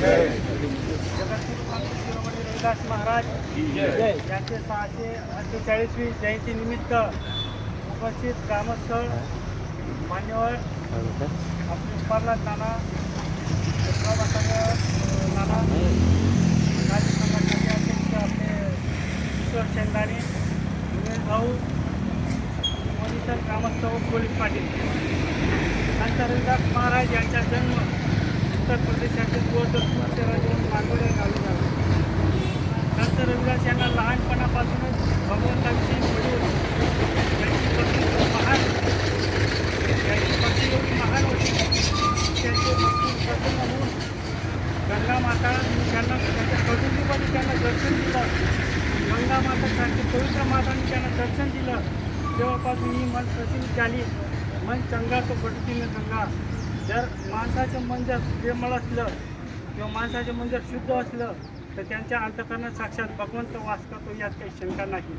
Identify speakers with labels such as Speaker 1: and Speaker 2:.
Speaker 1: जगद्गुरु संत शिरोमणी रविदास महाराज यांचे 648वी जयंती निमित्त उपस्थित ग्रामस्थ मान्यवर आपले प्रल्हाद नाना, नाना राज्य संघटनेचे अध्यक्ष आपले ईश्वर शेंदाणे, विवेक भाऊ, मनीषर ग्रामस्थ व पोलीस पाटील. संत रविदास महाराज यांचा जन्म उत्तर प्रदेशातील गोरखपूर शहराजवळ मांडोळ्या गावी झाला. संत रविदास यांना लहानपणापासूनच भगवंताची वडील यांची भक्ती एवढी महान होती. त्यांचे भक्ती प्रसन्न होऊन गंगा माता त्यांना त्यांच्या कडुलिंबाने त्यांना दर्शन दिलं. गंगा मातासारखी पवित्र माताने त्यांना दर्शन दिलं. तेव्हापासून ही मन प्रसन्न झाली. मन चंगा तो पटतीने गंगा. जर माणसाचं मन जर प्रेमळ असलं किंवा माणसाचं मन जर शुद्ध असलं तर त्यांच्या अंतःकरणात साक्षात भगवंत वास करतो, यात काही शंका नाही.